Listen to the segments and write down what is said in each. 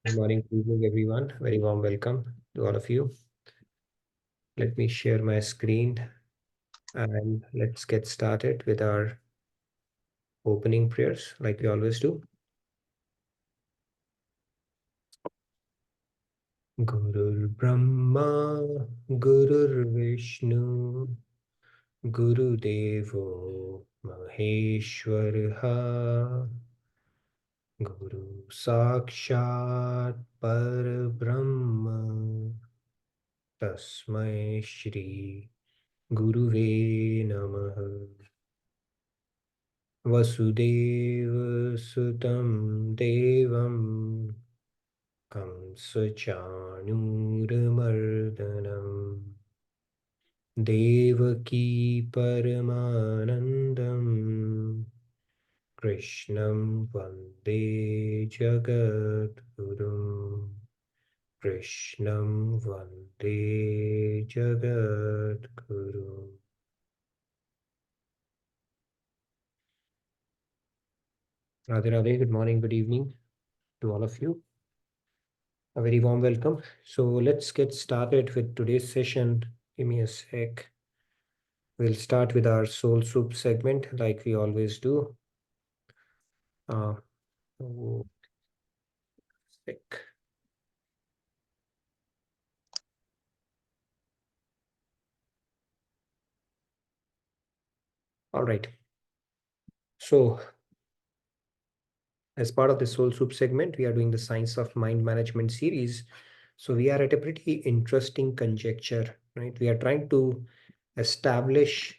Good morning, good evening, everyone. Very warm welcome to all of you. Let me share my screen and let's get started with our opening prayers like we always do. Gurur Brahma, Gurur Vishnu, Guru Devo Maheshwaraha, Guru Sakshat Parabrahma, Tasmai Shri Guruve Namaha. Vasudeva Sutam Devam Kamsachanuramardanam Devaki Paramanandam Krishnam Vande Jagadgurum Krishnam Vande Jagadgurum. Radhe Radhe, good morning, good evening to all of you. A very warm welcome. So let's get started with today's session. Give me a sec. We'll start with our soul soup segment like we always do. Sec. All right. So as part of the soul soup segment, we are doing the science of mind management series. So we are at a pretty interesting conjecture, right? We are trying to establish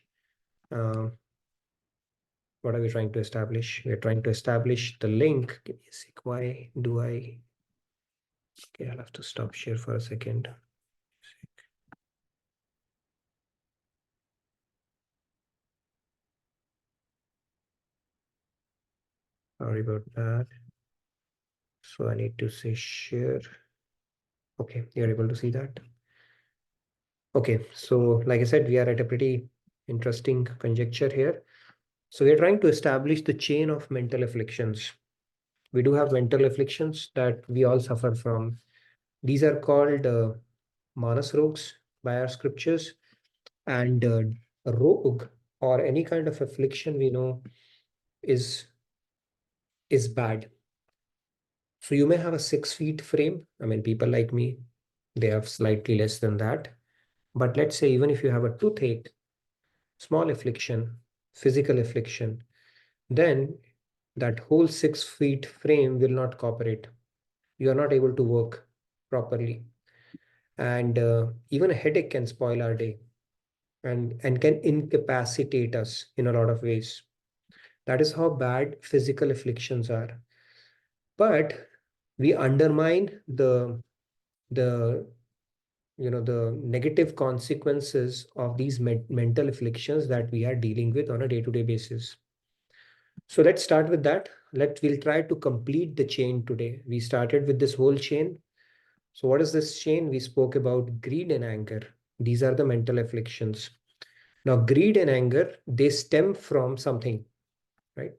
what are we trying to establish? We are trying to establish the link. Give me a sec. Why do I? Okay, I'll have to stop share for a second. Sorry about that. So I need to say share. Okay, you're able to see that. Okay, so like I said, we are at a pretty interesting conjecture here. So we're trying to establish the chain of mental afflictions. We do have mental afflictions that we all suffer from. These are called manas rogs by our scriptures, and rog or any kind of affliction we know is bad. So you may have a 6 feet frame. I mean, people like me, they have slightly less than that. But let's say even if you have a toothache, small affliction, physical affliction, then that whole 6 feet frame will not cooperate. You are not able to work properly. And even a headache can spoil our day and can incapacitate us in a lot of ways. That is how bad physical afflictions are. But we undermine the the negative consequences of these mental afflictions that we are dealing with on a day-to-day basis. So let's start with that. We'll try to complete the chain today. We started with this whole chain. So what is this chain? We spoke about greed and anger. These are the mental afflictions. Now, greed and anger, they stem from something, right?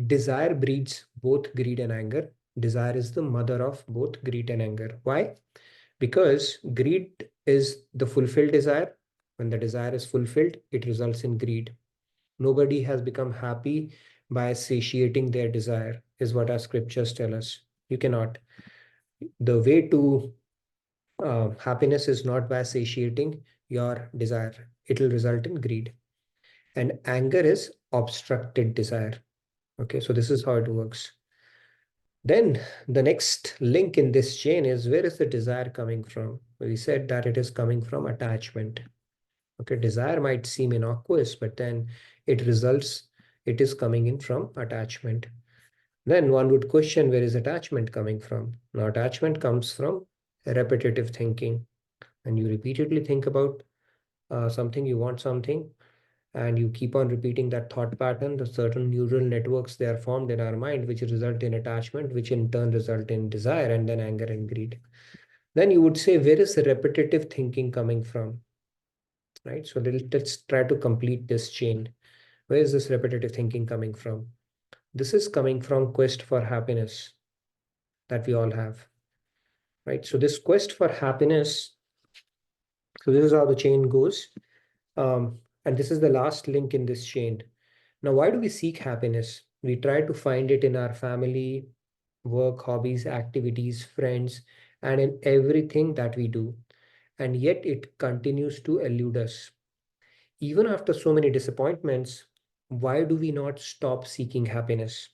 Desire breeds both greed and anger. Desire is the mother of both greed and anger. Why? Because greed is the fulfilled desire. When the desire is fulfilled, it results in greed. Nobody has become happy by satiating their desire, is what our scriptures tell us. You cannot. The way to happiness is not by satiating your desire, it will result in greed. And anger is obstructed desire. Okay, so this is how it works. Then the next link in this chain is, where is the desire coming from? We said that it is coming from attachment. Okay, desire might seem innocuous, but then it is coming in from attachment. Then one would question, where is attachment coming from? Now, attachment comes from repetitive thinking. And you repeatedly think about something, you want something, and you keep on repeating that thought pattern, the certain neural networks, they are formed in our mind, which result in attachment, which in turn result in desire, and then anger and greed. Then you would say, where is the repetitive thinking coming from? Right? So let's try to complete this chain. Where is this repetitive thinking coming from? This is coming from quest for happiness that we all have. right? So this quest for happiness, so this is how the chain goes. And this is the last link in this chain. Now, why do we seek happiness? We try to find it in our family, work, hobbies, activities, friends, and in everything that we do. And yet it continues to elude us. Even after so many disappointments, why do we not stop seeking happiness?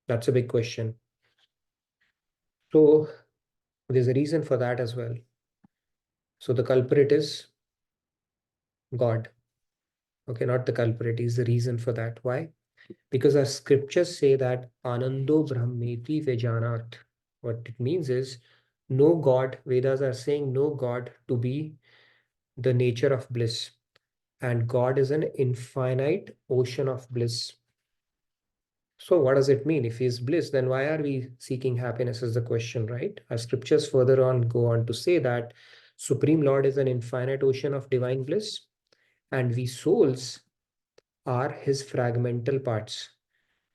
That's a big question. So there's a reason for that as well. So the culprit is God. Okay, not the culprit, is the reason for that. Why? Because our scriptures say that Anando Brahmeti Vejanat. What it means is know God. Vedas are saying know God to be the nature of bliss. And God is an infinite ocean of bliss. So, what does it mean? If He is bliss, then why are we seeking happiness? Is the question, right? Our scriptures further on go on to say that Supreme Lord is an infinite ocean of divine bliss, and we souls are His fragmental parts.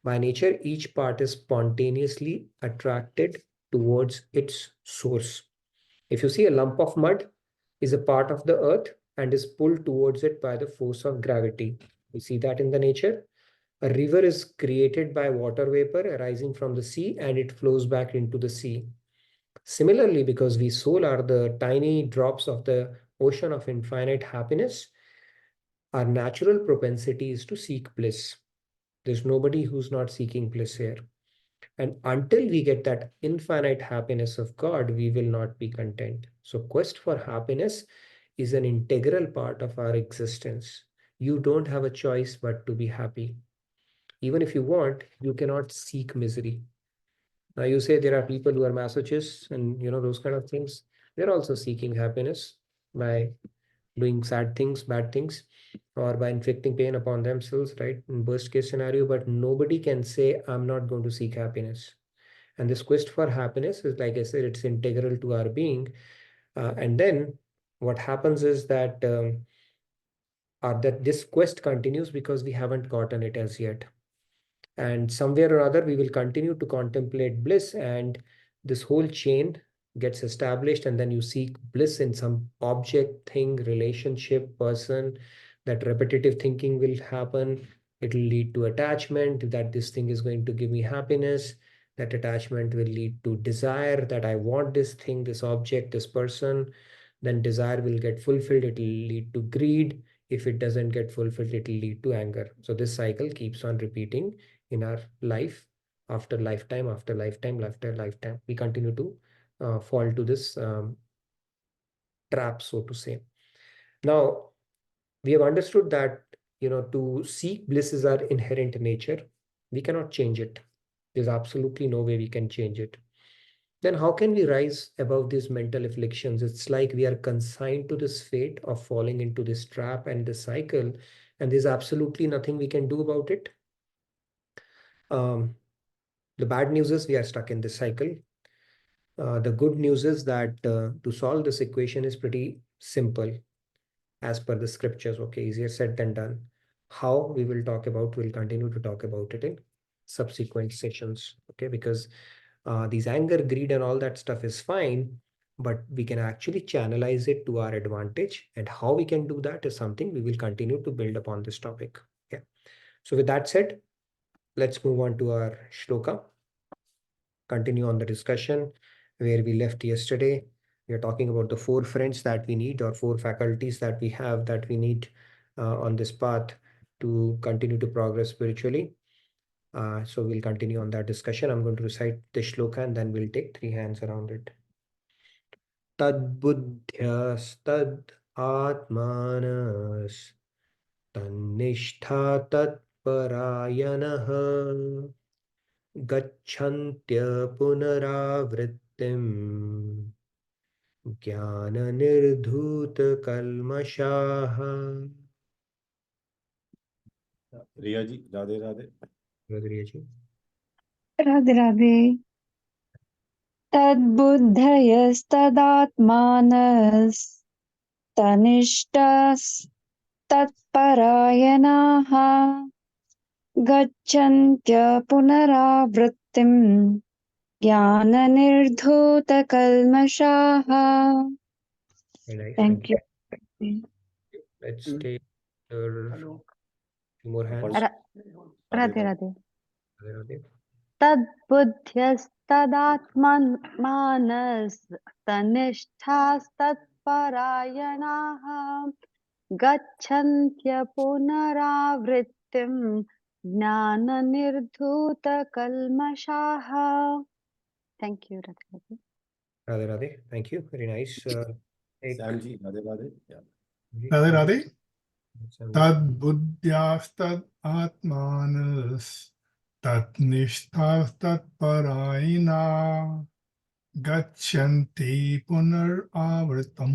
By nature, each part is spontaneously attracted towards its source. If you see a lump of mud is a part of the earth and is pulled towards it by the force of gravity. We see that in the nature. A river is created by water vapor arising from the sea and it flows back into the sea. Similarly, because we soul are the tiny drops of the ocean of infinite happiness, our natural propensity is to seek bliss. There's nobody who's not seeking bliss here. And until we get that infinite happiness of God, we will not be content. So, quest for happiness is an integral part of our existence. You don't have a choice but to be happy. Even if you want, you cannot seek misery. Now, you say there are people who are masochists and those kind of things. They're also seeking happiness by doing sad things, bad things, or by inflicting pain upon themselves, right? In worst case scenario, but nobody can say, I'm not going to seek happiness. And this quest for happiness is, like I said, it's integral to our being. And then what happens is that that this quest continues because we haven't gotten it as yet. And somewhere or other, we will continue to contemplate bliss, and this whole chain gets established. And then you seek bliss in some object, thing, relationship, person. That repetitive thinking will happen. It will lead to attachment, that this thing is going to give me happiness. That attachment will lead to desire, that I want this thing, this object, this person. Then desire will get fulfilled. It will lead to greed. If it doesn't get fulfilled, it will lead to anger. So this cycle keeps on repeating in our life, after lifetime, after lifetime, after lifetime. We continue to fall to this trap, so to say. Now, we have understood that, to seek bliss is our inherent nature. We cannot change it. There's absolutely no way we can change it. Then how can we rise above these mental afflictions? It's like we are consigned to this fate of falling into this trap and this cycle, and there's absolutely nothing we can do about it. The bad news is we are stuck in this cycle. The good news is that to solve this equation is pretty simple as per the scriptures. Okay, easier said than done. How we will talk about, we'll continue to talk about it in subsequent sessions. Okay, because these anger, greed, and all that stuff is fine, but we can actually channelize it to our advantage. And how we can do that is something we will continue to build upon this topic. Okay, so with that said, let's move on to our shloka. Continue on the discussion where we left yesterday. We are talking about the four friends that we need, or four faculties that we have that we need on this path to continue to progress spiritually. So we'll continue on that discussion. I'm going to recite the shloka and then we'll take three hands around it. Tad buddhyastad atmanas tannishtha tat parayanah गच्छन्त्य पुनरावृत्तिम् ज्ञाननिर्धूतकल्मषाः. Riya ji, Radhe Radhe. Riya ji, Radhe Radhe. तद्बुद्धयस्तदात्मानस्तनिष्ठस्तत्परायणाः गच्छन्त्य पुनरावृत्तिम् ज्ञाननिर्धूतकल्मषाः. Very nice. Thank you. Let's take two more hands. Ra- Radhe Radhe. Radhe, Radhe. तद्बुद्ध्यस्तदात्मानस्तनिष्ठास्तत्परायणाः गच्छन्त्य पुनरावृत्तिं ज्ञाननिर्धूतकल्मषाः. Thank you, Radhe Radhe. Radhe, Radhe. Thank you. Very nice. Take Samji, Radhe Radhe. Yeah. Radhe Radhe. Samji. Tad buddhyastad atmanas tat nishtastad parayina gachanti punar avritam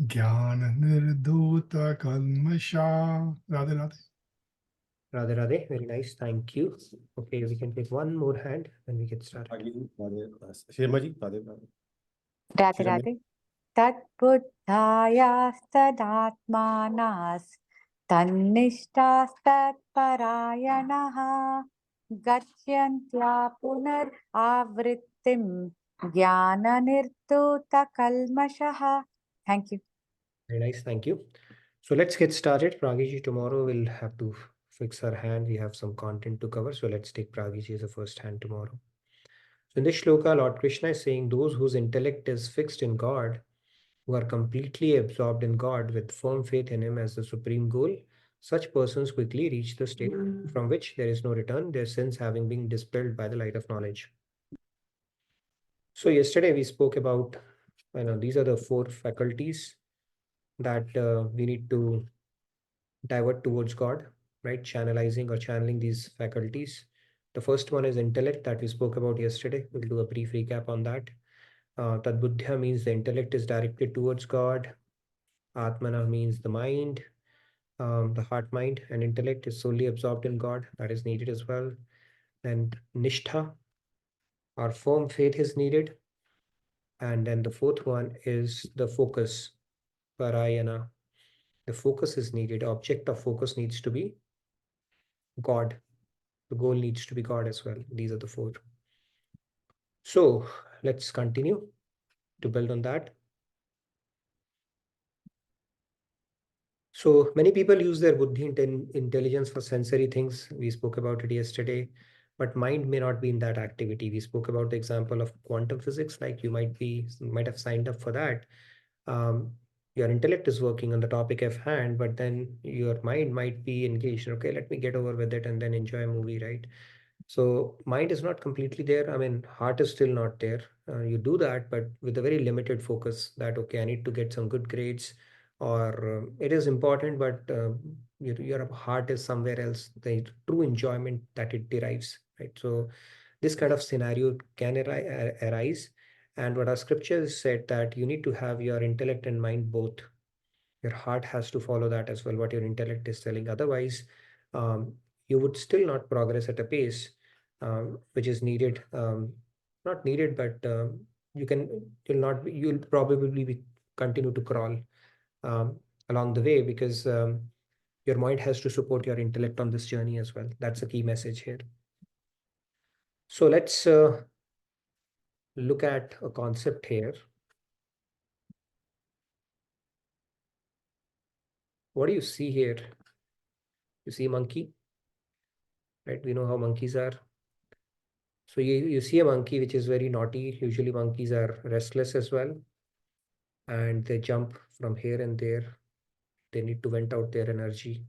jnana nirdhuta kalmasha. Radhe Radhe. Radhe, Radhe. Very nice. Thank you. Okay, we can take one more hand and we get started. Radhe Shirma ji, Radhe Radhe. Radhe Shirma. Radhe. Tatbuddhayastadaत्मानः तन्निष्ठास्तत्परायणः गच्छन्त्या पुनरावृत्तिं ज्ञाननिर्धूतकल्मषः. Thank you. Very nice. Thank you. So let's get started. Pragiji, tomorrow we'll have to fix our hand. We have some content to cover. So let's take Pragiji as a first hand tomorrow. So in this shloka, Lord Krishna is saying those whose intellect is fixed in God, who are completely absorbed in God with firm faith in Him as the supreme goal, such persons quickly reach the state from which there is no return, their sins having been dispelled by the light of knowledge. So yesterday we spoke about, these are the 4 faculties that we need to divert towards God, right? Channelizing or channeling these faculties. The first one is intellect that we spoke about yesterday. We'll do a brief recap on that. Tadbuddhya means the intellect is directed towards God. Atmana means the mind, the heart, mind, and intellect is solely absorbed in God. That is needed as well. And nishtha, our firm faith is needed. And then the fourth one is the focus, parayana. The focus is needed. Object of focus needs to be God. The goal needs to be God as well. These are the 4. So let's continue to build on that. So many people use their buddhi intelligence for sensory things. We spoke about it yesterday, but mind may not be in that activity. We spoke about the example of quantum physics, like you might have signed up for that. Your intellect is working on the topic at hand, but then your mind might be engaged. Okay, let me get over with it and then enjoy a movie, right? So mind is not completely there. I mean, heart is still not there. You do that, but with a very limited focus that, okay, I need to get some good grades, or it is important, but your heart is somewhere else, the true enjoyment that it derives, right? So this kind of scenario can arise. And what our scriptures said that you need to have your intellect and mind both. Your heart has to follow that as well, what your intellect is telling. Otherwise, you would still not progress at a pace which is needed. Not needed, but you'll probably continue to crawl along the way, because your mind has to support your intellect on this journey as well. That's a key message here. So let's look at a concept here. What do you see here? You see a monkey, right? We know how monkeys are. So you see a monkey which is very naughty. Usually monkeys are restless as well, and they jump from here and there. They need to vent out their energy.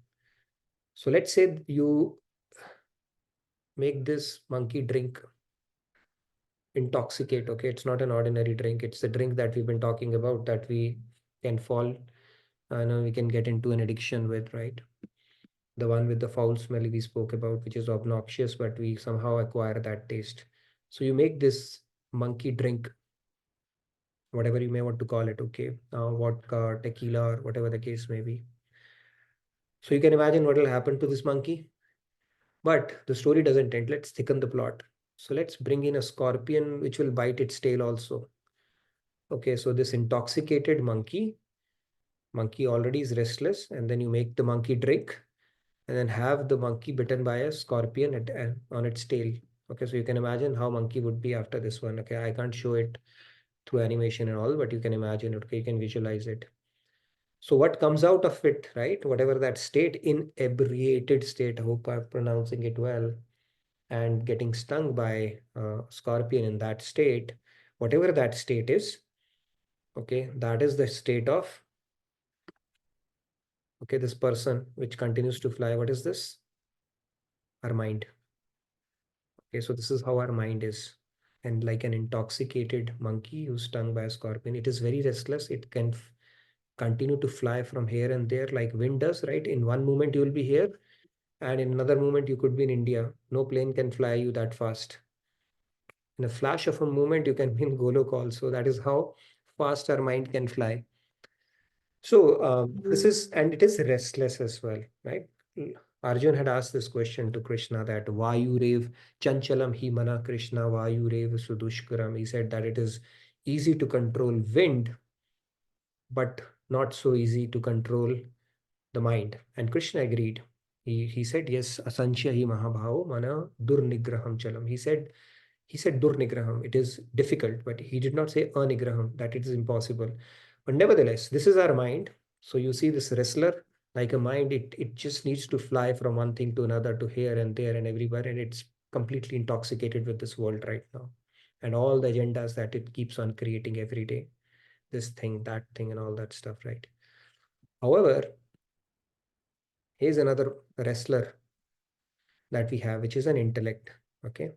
So let's say you make this monkey drink intoxicate. Okay, it's not an ordinary drink. It's the drink that we've been talking about, that we can fall and we can get into an addiction with, right? The one with the foul smell we spoke about, which is obnoxious, but we somehow acquire that taste. So you make this monkey drink, whatever you may want to call it, okay, vodka, tequila, or whatever the case may be. So you can imagine what will happen to this monkey. But the story doesn't end. Let's thicken the plot. So let's bring in a scorpion which will bite its tail also. Okay, so this intoxicated monkey already is restless, and then you make the monkey drink and then have the monkey bitten by a scorpion on its tail. Okay, so you can imagine how monkey would be after this one. Okay, I can't show it through animation and all, but you can imagine it. Okay, you can visualize it. So what comes out of it, right? Whatever that state, inebriated state, I hope I'm pronouncing it well, and getting stung by a scorpion in that state, whatever that state is, okay, that is the state of, okay, this person which continues to fly. What is this? Our mind. Okay, so this is how our mind is. And like an intoxicated monkey who's stung by a scorpion, it is very restless. It can continue to fly from here and there like wind does, right? In one moment you will be here, and in another moment you could be in India. No plane can fly you that fast. In a flash of a moment, you can be in Golok also. That is how fast our mind can fly. So this is, and it is restless as well, right? Arjun had asked this question to Krishna that Vayurev Chanchalam hi mana Krishna Vayurev Sudushkaram. He said that it is easy to control wind, but not so easy to control the mind. And Krishna agreed. He said, yes, asanchya hi mahabhavo mana durnigraham chalam. He said durnigraham. It is difficult, but he did not say anigraham, that it is impossible. But nevertheless, this is our mind. So you see this wrestler, like a mind, it just needs to fly from one thing to another, to here and there and everywhere, and it's completely intoxicated with this world right now. And all the agendas that it keeps on creating every day. This thing, that thing, and all that stuff, right? However, here's another wrestler that we have, which is an intellect. Okay.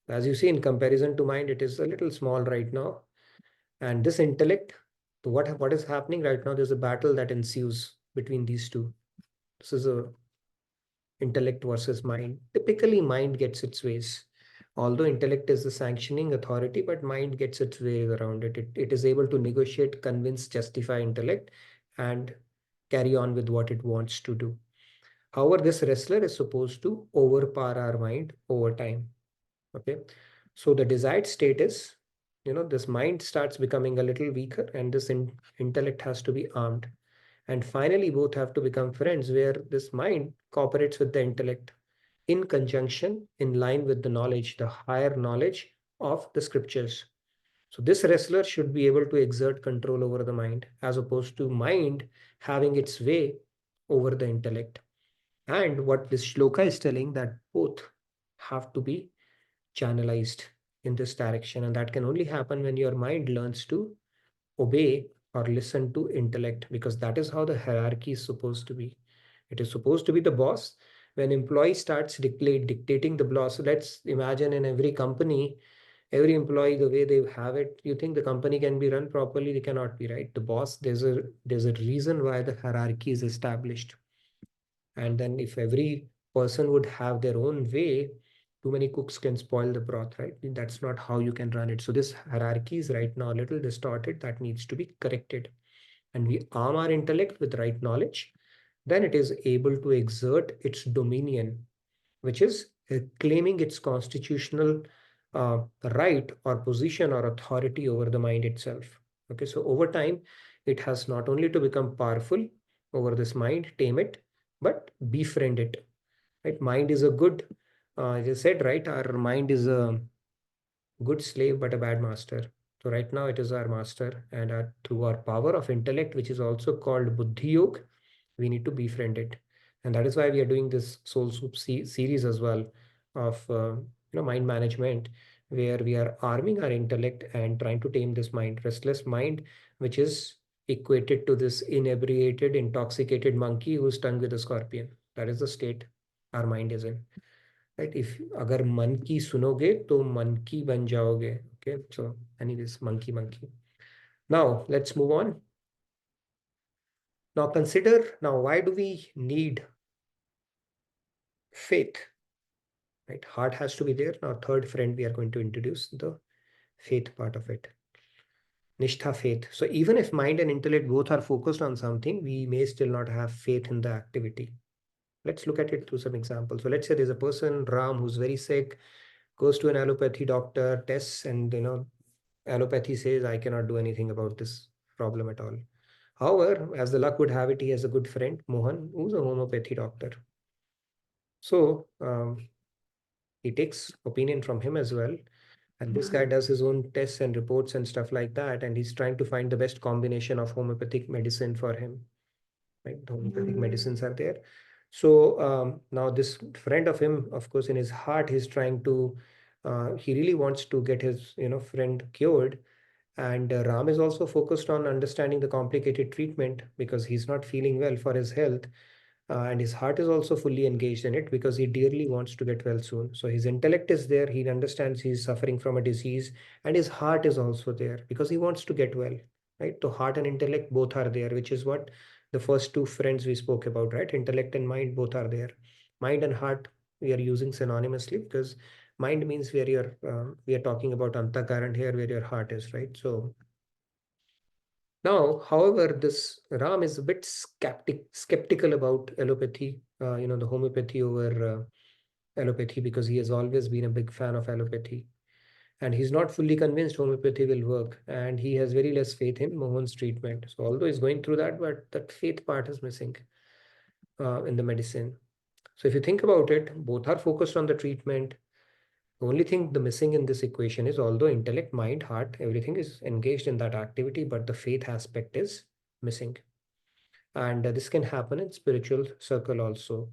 As you see, in comparison to mind, it is a little small right now. And this intellect, what is happening right now, there's a battle that ensues between these two. This is a intellect versus mind. Typically, mind gets its ways. Although intellect is the sanctioning authority, but mind gets its way around it. It is able to negotiate, convince, justify intellect, and carry on with what it wants to do. However, this wrestler is supposed to overpower our mind over time. Okay. So the desired state is, this mind starts becoming a little weaker, and this intellect has to be armed. And finally, both have to become friends, where this mind cooperates with the intellect in conjunction, in line with the knowledge, the higher knowledge of the scriptures. So this wrestler should be able to exert control over the mind, as opposed to mind having its way over the intellect. And what this shloka is telling, that both have to be channelized in this direction, and that can only happen when your mind learns to obey or listen to intellect, because that is how the hierarchy is supposed to be. It is supposed to be the boss. When employee starts dictating the boss, let's imagine in every company, every employee, the way they have it, you think the company can be run properly? They cannot be, right? The boss, there's a reason why the hierarchy is established. And then if every person would have their own way, too many cooks can spoil the broth, right? That's not how you can run it. So this hierarchy is right now a little distorted. That needs to be corrected. And we arm our intellect with right knowledge, then it is able to exert its dominion, which is claiming its constitutional right or position or authority over the mind itself. Okay, so over time, it has not only to become powerful over this mind, tame it, but befriend it. Right? Mind is a good, as I said, right? Our mind is a good slave, but a bad master. So right now it is our master, and through our power of intellect, which is also called Buddhi Yoga, we need to befriend it. And that is why we are doing this Soul Soup series as well of mind management, where we are arming our intellect and trying to tame this mind, restless mind, which is equated to this inebriated, intoxicated monkey who's stung with a scorpion. That is the state our mind is in. Right? If agar man ki sunoge, to man ki ban jaoge. Okay. So anyways, monkey. Now let's move on. Now consider, why do we need faith? Right? Heart has to be there. Now third friend, we are going to introduce the faith part of it. Nishtha, faith. So even if mind and intellect both are focused on something, we may still not have faith in the activity. Let's look at it through some examples. So let's say there's a person, Ram, who's very sick, goes to an allopathy doctor, tests, and allopathy says, I cannot do anything about this problem at all. However, as the luck would have it, he has a good friend, Mohan, who's a homeopathy doctor. So he takes opinion from him as well. And this guy does his own tests and reports and stuff like that. And he's trying to find the best combination of homeopathic medicine for him. Right? The homeopathic medicines are there. So now this friend of him, of course, in his heart, he's trying to, he really wants to get his, friend cured. And Ram is also focused on understanding the complicated treatment because he's not feeling well for his health. And his heart is also fully engaged in it because he dearly wants to get well soon. So his intellect is there. He understands he's suffering from a disease, and his heart is also there because he wants to get well, right? So heart and intellect both are there, which is what the first two friends we spoke about, right? Intellect and mind both are there. Mind and heart we are using synonymously because mind means where we are talking about antakaran here, where your heart is, right? So now, however, this Ram is a bit skeptical about allopathy, the homeopathy over allopathy, because he has always been a big fan of allopathy. And he's not fully convinced homeopathy will work. And he has very less faith in Mohan's treatment. So although he's going through that, but that faith part is missing in the medicine. So if you think about it, both are focused on the treatment. The only thing the missing in this equation is although intellect, mind, heart, everything is engaged in that activity, but the faith aspect is missing. And this can happen in spiritual circle also.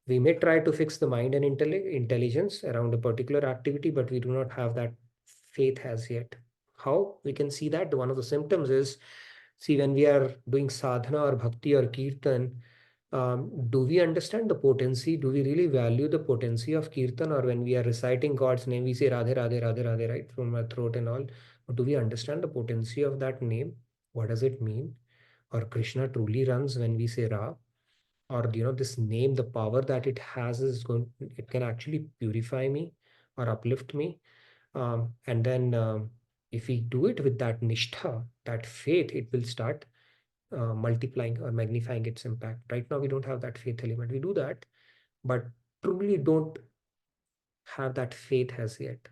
We may try to fix the mind and intelligence around a particular activity, but we do not have that faith as yet. How we can see that? One of the symptoms is, see, when we are doing sadhana or bhakti or kirtan, do we understand the potency? Do we really value the potency of kirtan? Or when we are reciting God's name, we say Radhe, Radhe, Radhe, Radhe, right, from our throat and all. But do we understand the potency of that name? What does it mean? Or Krishna truly runs when we say Ra? Or this name, the power that it has is going, it can actually purify me or uplift me. And then if we do it with that nishtha, that faith, it will start multiplying or magnifying its impact. Right now, we don't have that faith element. We do that, but truly don't have that faith as yet.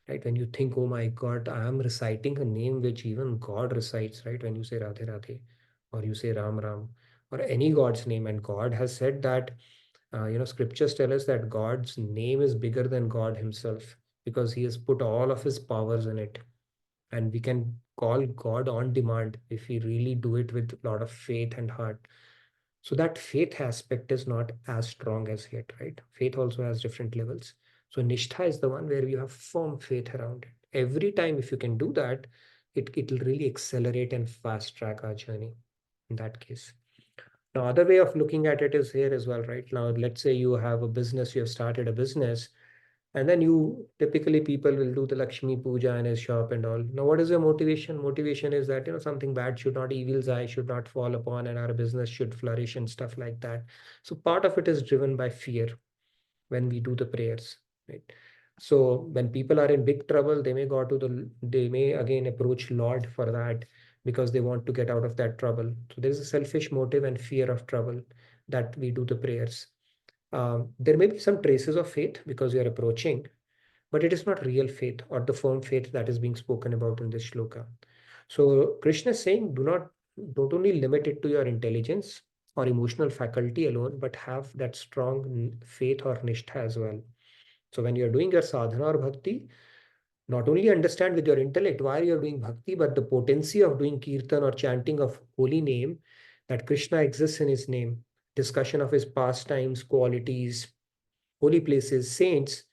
Right? When you think, oh my God, I am reciting a name which even God recites, right? When you say Radhe Radhe, or you say Ram Ram, or any God's name, and God has said that, scriptures tell us that God's name is bigger than God himself because he has put all of his powers in it. And we can call God on demand if we really do it with a lot of faith and heart. So that faith aspect is not as strong as yet, right? Faith also has different levels. So nishtha is the one where you have firm faith around it. Every time, if you can do that, it will really accelerate and fast track our journey in that case. Now, other way of looking at it is here as well, right? Now, let's say you have a business, you have started a business, and then you typically people will do the Lakshmi Puja in his shop and all. Now, what is your motivation? Motivation is that, something bad should not, evil's eye should not fall upon, and our business should flourish and stuff like that. So part of it is driven by fear when we do the prayers, right? So when people are in big trouble, they may again approach Lord for that because they want to get out of that trouble. So there's a selfish motive and fear of trouble that we do the prayers. There may be some traces of faith because you are approaching, but it is not real faith or the firm faith that is being spoken about in this shloka. So Krishna is saying, don't only limit it to your intelligence or emotional faculty alone, but have that strong faith or nishtha as well. So when you're doing your sadhana or bhakti, not only understand with your intellect why you're doing bhakti, but the potency of doing kirtan or chanting of holy name, that Krishna exists in his name, discussion of his pastimes, qualities, holy places, saints,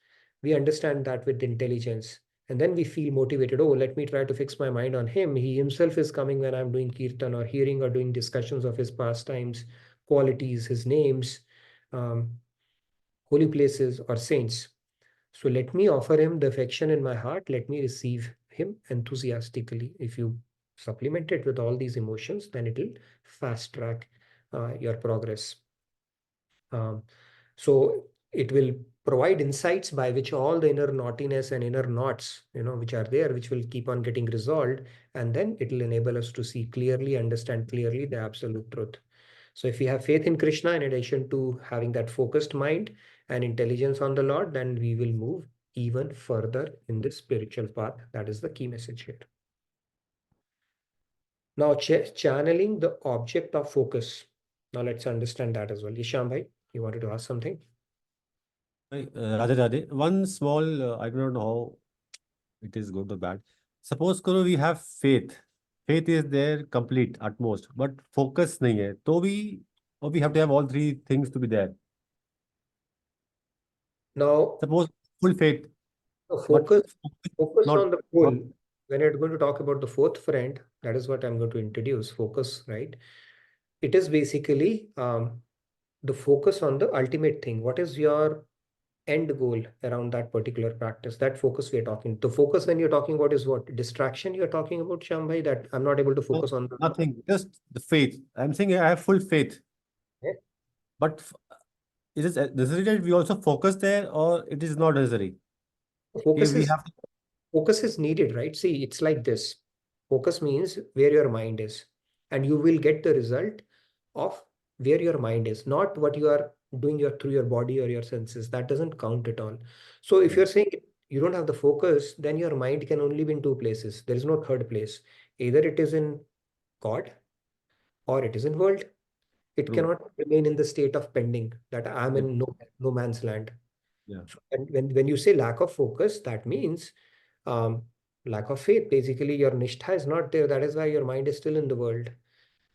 we understand that with intelligence. And then we feel motivated. Oh, let me try to fix my mind on him. He himself is coming when I'm doing kirtan or hearing or doing discussions of his pastimes, qualities, his names, um, holy places, or saints. So let me offer him the affection in my heart. Let me receive him enthusiastically. If you supplement it with all these emotions, then it will fast track your progress. So it will provide insights by which all the inner naughtiness and inner knots, which are there, which will keep on getting resolved. And then it will enable us to see clearly, understand clearly the absolute truth. So if we have faith in Krishna, in addition to having that focused mind and intelligence on the Lord, then we will move even further in this spiritual path. That is the key message here. Now, channeling the object of focus. Now, let's understand that as well. Isham bhai, you wanted to ask something? Radhe Radhe. One small, I don't know how it is good or bad. Suppose करो we have faith. Faith is there complete at most, but focus नहीं है. तो भी, or we have to have all three things to be there. Now, Suppose full faith, the but focus not. on the goal. When you're going to talk about the fourth friend, that is what I'm going to introduce. Focus, right? It is basically the focus on the ultimate thing. What is your end goal around that particular practice? That focus we are talking. The focus when you're talking about is what? Distraction you're talking about, Shambhai, that I'm not able to No, focus on the nothing. Just the faith. I'm saying I have full faith, Okay. but is it necessary that we also focus there, or it is not necessary? focus If we is have focus is needed, right? See, it's like this. Focus means where your mind is, and you will get the result of where your mind is, not what you are doing through your body or your senses. That doesn't count at all. So if Right. you're saying you don't have the focus, then your mind can only be in two places. There is no third place. Either it is in God or it is in world. It True. cannot remain in the state of pending that I'm Yeah. in no man's land. Yeah. And when you say lack of focus, that means lack of faith. Basically, your nishtha is not there. That is why your mind is still in the world.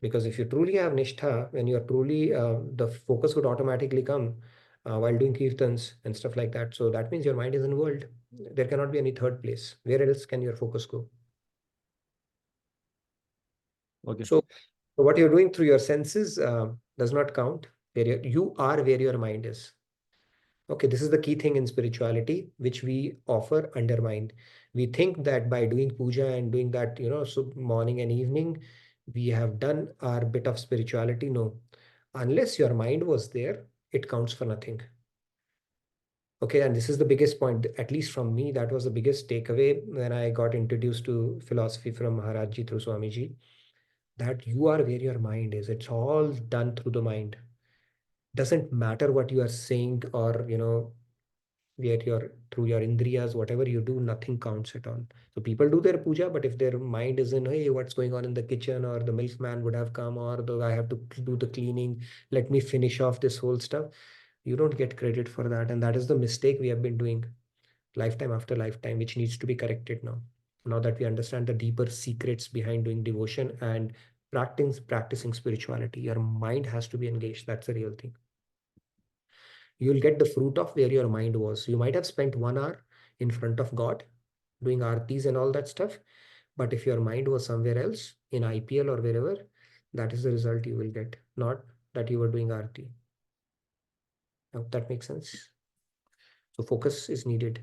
Because if you truly have nishtha, when you are truly, the focus would automatically come while doing kirtans and stuff like that. So that means your mind is in the world. There cannot be any third place. Where else can your focus go? Okay. So what you're doing through your senses does not count. You are where your mind is. Okay, this is the key thing in spirituality, which we offer undermined. We think that by doing puja and doing that, so morning and evening, we have done our bit of spirituality. No, unless your mind was there, it counts for nothing. Okay, and this is the biggest point, at least from me, that was the biggest takeaway when I got introduced to philosophy from Maharajji through Swamiji, that you are where your mind is. It's all done through the mind. Doesn't matter what you are saying or, where you're through your indriyas, whatever you do, nothing counts at all. So people do their puja, but if their mind is in, hey, what's going on in the kitchen, or the milkman would have come, or I have to do the cleaning, let me finish off this whole stuff. You don't get credit for that. And that is the mistake we have been doing lifetime after lifetime, which needs to be corrected now. Now that we understand the deeper secrets behind doing devotion and practicing spirituality, your mind has to be engaged. That's the real thing. You'll get the fruit of where your mind was. You might have spent 1 hour in front of God doing artis and all that stuff. But if your mind was somewhere else in IPL or wherever, that is the result you will get, not that you were doing arti. Now, that makes sense. So focus is needed.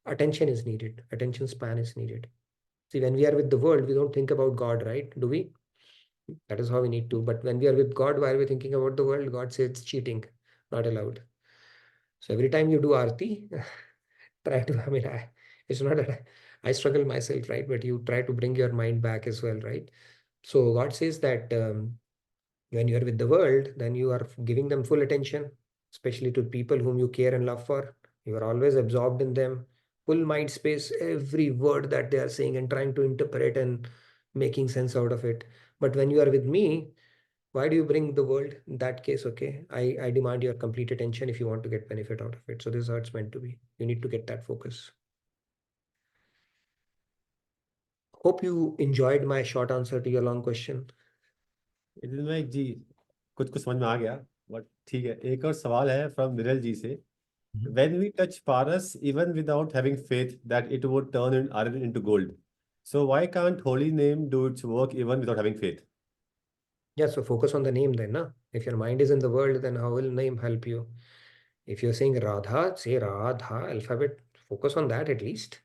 Attention is needed. Attention span is needed. See, when we are with the world, we don't think about God, right? Do we? That is how we need to. But when we are with God, why are we thinking about the world? God says it's cheating, not allowed. So every time you do arti, try to, it's not that I struggle myself, right? But you try to bring your mind back as well, right? So God says that when you are with the world, then you are giving them full attention, especially to people whom you care and love for. You are always absorbed in them, full mind space, every word that they are saying and trying to interpret and making sense out of it. But when you are with me, why do you bring the world? In that case, okay, I demand your complete attention if you want to get benefit out of it. So this is how it's meant to be. You need to get that focus. Hope you enjoyed my short answer to your long question. इनमें जी कुछ कुछ समझ में आ गया, but ठीक है. एक और सवाल है फ्रॉम निरल जी से. When we touch paras, even without having faith that it would turn iron into gold, so why can't holy name do its work even without having faith? Yeah, so focus on the name then, na? If your mind is in the world, then how will name help you? If you're saying Radha, say Radha, alphabet, focus on that at least.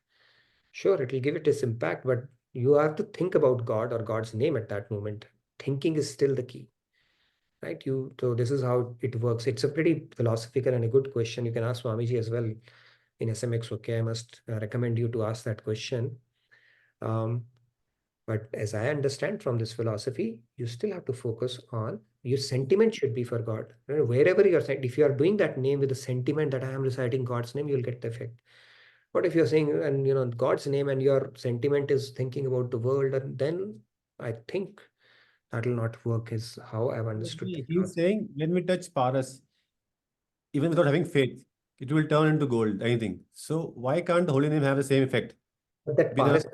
Sure, it will give it its impact, but you have to think about God or God's name at that moment. Thinking is still the key, right? So this is how it works. It's a pretty philosophical and a good question. You can ask Swamiji as well in SMX. Okay, I must recommend you to ask that question. But as I understand from this philosophy, you still have to focus on your sentiment should be for God. Wherever you're saying, if you are doing that name with a sentiment that I am reciting God's name, you'll get the effect. But if you're saying, and God's name and your sentiment is thinking about the world, and then I think that will not work, is how I've understood the He's philosophy. saying when we touch paras, even without having faith, it will turn into gold, anything. So why can't the holy name have the same effect? But that Bina, paras,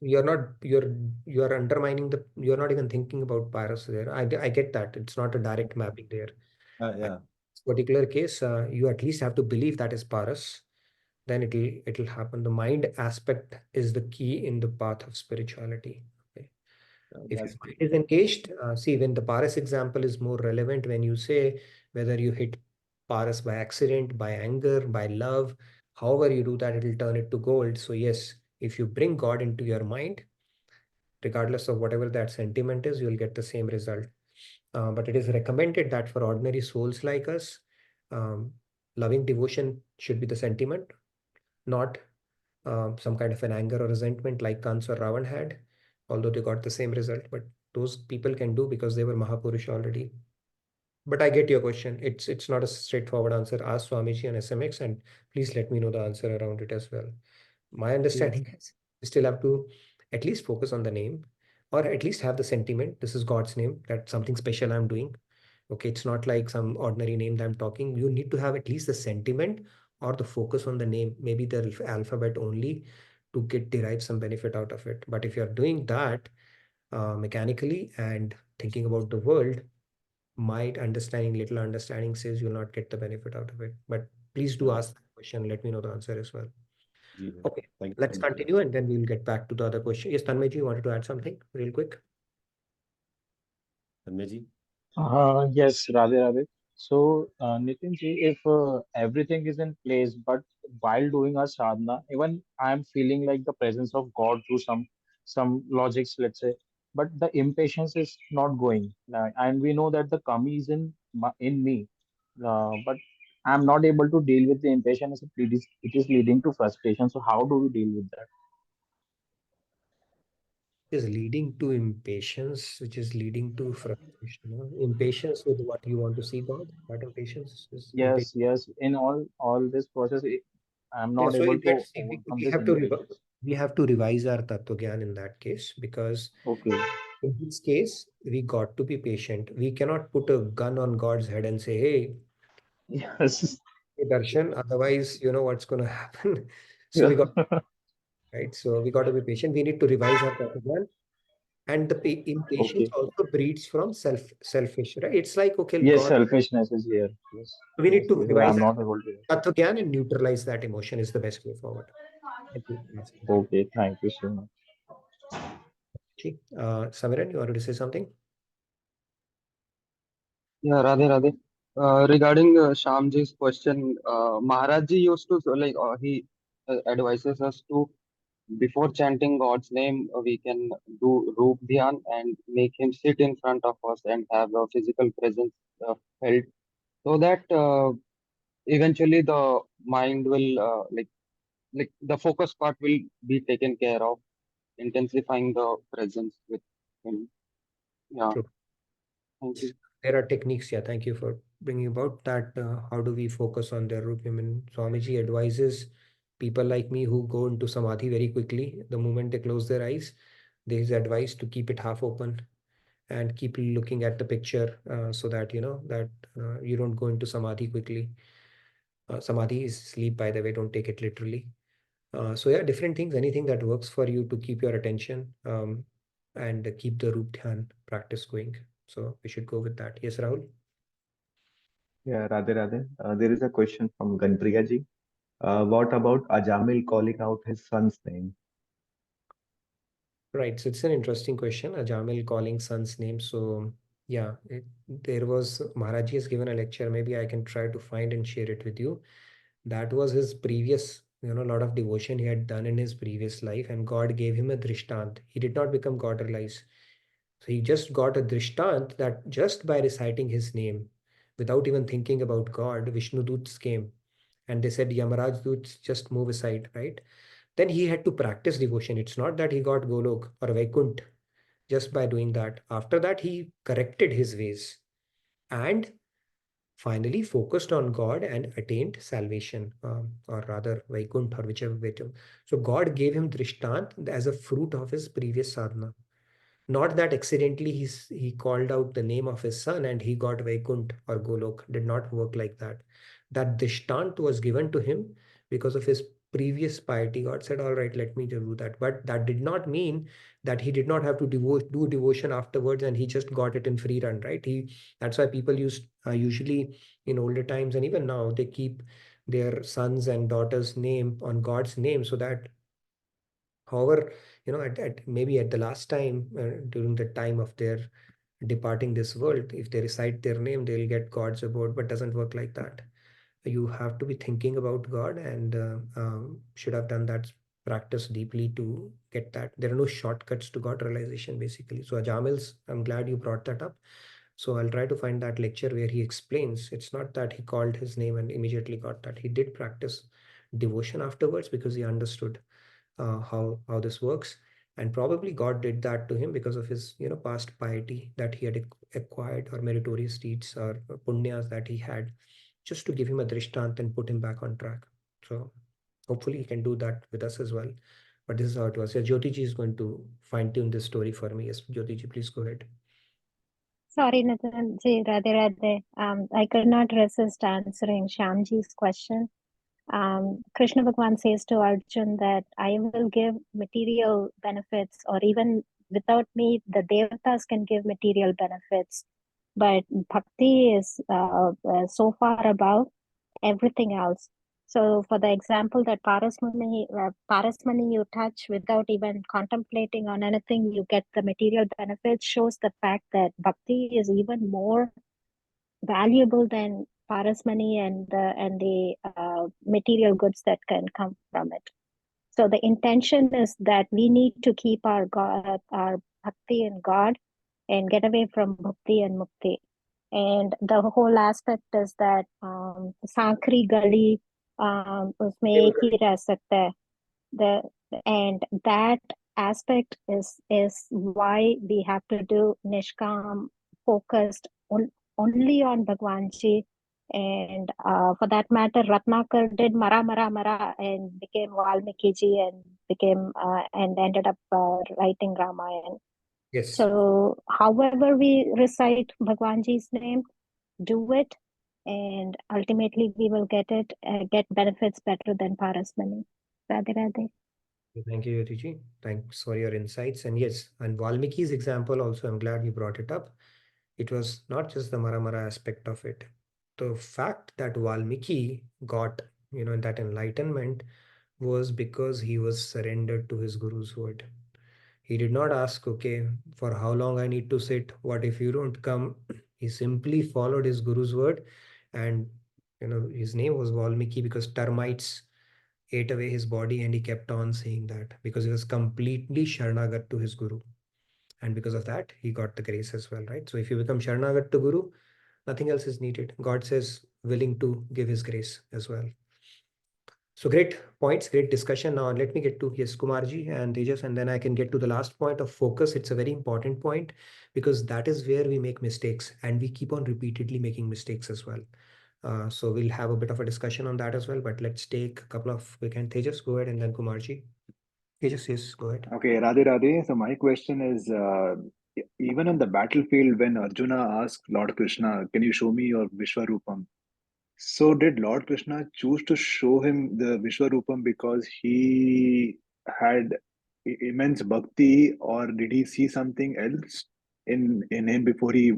you're undermining you're not even thinking about paras there. I get that. It's not a direct mapping there. yeah, This particular case, you at least have to believe that is paras. Then it'll happen. The mind aspect is the key in the path of spirituality. Okay. If your that's mind is engaged, see, when the paras example is more relevant, when you say whether you hit paras by accident, by anger, by love, however you do that, it'll turn it to gold. So yes, if you bring God into your mind, regardless of whatever that sentiment is, you'll get the same result. But it is recommended that for ordinary souls like us, um, loving devotion should be the sentiment, not some kind of an anger or resentment like Kans or Ravan had, although they got the same result. But those people can do because they were Mahapurush already. But I get your question. It's not a straightforward answer. Ask Swamiji on SMX and please let me know the answer around it as well. My understanding is you still have to at least focus on the name or at least have the sentiment. This is God's name. That's something special I'm doing. Okay, it's not like some ordinary name that I'm talking. You need to have at least the sentiment or the focus on the name, maybe the alphabet only to derive some benefit out of it. But if you're doing that mechanically and thinking about the world, little understanding says you'll not get the benefit out of it. But please do ask that question. Let me know the answer as well. Ji, Okay, thank you let's so much. continue and then we'll get back to the other question. Yes, Tanmay ji, you wanted to add something real quick? Tanmay ji? Yes, Radhe Radhe. So, Nitin ji, if everything is in place, but while doing our sadhana, even I am feeling like the presence of God through some logics, let's say, but the impatience is not going, and we know that the kami is in me, but I'm not able to deal with the impatience. It is leading to frustration. So, how do we deal with that? Is leading to impatience, which is leading to frustration. Impatience with what you want to see God. That impatience is impatience. Yes. In all this process, I'm Yeah, not so able in that, to see, overcome we this have to impatience. we have to revise our Tattva Gyan in that case because Okay. in this case we got to be patient. We cannot put a gun on God's head and say, "Hey, Yes. darshan," otherwise you know what's going to happen. So Yeah. we got right. So we got to be patient. We need to revise our Tattva Gyan. And the impatience Okay. also breeds from selfish, right? It's like, okay, Yes, God, selfishness is here. Yes. we need to revise I'm our not able to. Tattva Gyan and neutralize that emotion is the best way forward. Thank you for asking that. Okay. Thank you so much. Samiran, you wanted to say something? Yeah, Radhe Radhe. Regarding Shamji's question, Maharaj ji used to he advises us to before chanting God's name, we can do Roop Dhyan and make him sit in front of us and have a physical presence felt, so that eventually the mind will like the focus part will be taken care of, intensifying the presence with him. Yeah, True. thank you. There are techniques. Yeah, thank you for bringing about that. How do we focus on their root? I mean, Swamiji advises people like me who go into samadhi very quickly. The moment they close their eyes, there is advice to keep it half open and keep looking at the picture so that you know that you don't go into samadhi quickly. Samadhi is sleep, by the way, don't take it literally. So yeah, different things, anything that works for you to keep your attention and keep the root dhyan practice going. So we should go with that. Yes, Rahul? Yeah, Radhe Radhe. There is a question from Ganpriya ji. What about Ajamil calling out his son's name? Right. So it's an interesting question. Ajamil calling son's name. So yeah, there was Maharaji has given a lecture. Maybe I can try to find and share it with you. That was his previous, lot of devotion he had done in his previous life, and God gave him a drishtant. He did not become God realized. So he just got a drishtant that just by reciting his name, without even thinking about God, Vishnu Doots came and they said, Yamaraj Doots, just move aside, right? Then he had to practice devotion. It's not that he got Golok or Vaikunt just by doing that. After that, he corrected his ways and finally focused on God and attained salvation, or rather Vaikunt or whichever way to. So God gave him Drishtant as a fruit of his previous sadhana. Not that accidentally he called out the name of his son and he got Vaikunt or Golok. Did not work like that. That Dishtant was given to him because of his previous piety. God said, all right, let me do that. But that did not mean that he did not have to do devotion afterwards and he just got it in free run, right? That's why people usually in older times and even now they keep their sons and daughters' name on God's name, so that however, maybe at the last time during the time of their departing this world, if they recite their name, they'll get God's abode, but doesn't work like that. You have to be thinking about God and should have done that practice deeply to get that. There are no shortcuts to God realization, basically. So Ajamil's, I'm glad you brought that up. So I'll try to find that lecture where he explains. It's not that he called his name and immediately got that. He did practice devotion afterwards because he understood how this works, and probably God did that to him because of his past piety that he had acquired, or meritorious deeds or punyas that he had, just to give him a drishtant and put him back on track. So hopefully he can do that with us as well. But this is how it was. Yeah, Jyotiji is going to fine tune this story for me. Yes, Jyotiji, please go ahead. Sorry, Nitin ji, Radhe Radhe. I could not resist answering Shyamji's question. Krishna Bhagwan says to Arjun that I will give material benefits, or even without me, the devatas can give material benefits. But bhakti is so far above everything else. So for the example that Parasmani you touch without even contemplating on anything, you get the material benefits, shows the fact that bhakti is even more valuable than Parasmani and the material goods that can come from it. So the intention is that we need to keep our bhakti in God and get away from bhakti and mukti. And the whole aspect is that Sankri Gali उसमें एक ही रह सकता है. And that aspect is why we have to do nishkam, focused only on Bhagwan Ji. And for that matter, Ratnakar did Mara and became Valmiki Ji and became and ended up writing Ramayana. Yes. So however we recite Bhagwan Ji's name, do it, and ultimately we will get benefits better than Parasmani. Radhe Radhe. Thank you, Yotiji. Thanks for your insights. And yes, and Valmiki's example also, I'm glad you brought it up. It was not just the Mara aspect of it. The fact that Valmiki got, that enlightenment was because he was surrendered to his Guru's word. He did not ask, okay, for how long I need to sit? What if you don't come? He simply followed his Guru's word, and his name was Valmiki because termites ate away his body, and he kept on saying that because he was completely Sharanagat to his Guru. And because of that, he got the grace as well, right? So if you become Sharanagat to Guru, nothing else is needed. God says willing to give his grace as well. So great points, great discussion. Now let me get to Kumarji and Tejas, and then I can get to the last point of focus. It's a very important point because that is where we make mistakes, and we keep on repeatedly making mistakes as well. So we'll have a bit of a discussion on that as well, but let's take a couple of quick. Tejas, go ahead, and then Kumarji. Tejas, yes, go ahead. Okay, Radhe Radhe. So my question is, even on the battlefield, when Arjuna asked Lord Krishna, "Can you show me your Vishwarupam?" So did Lord Krishna choose to show him the Vishwarupam because he had immense bhakti, or did he see something else in him before he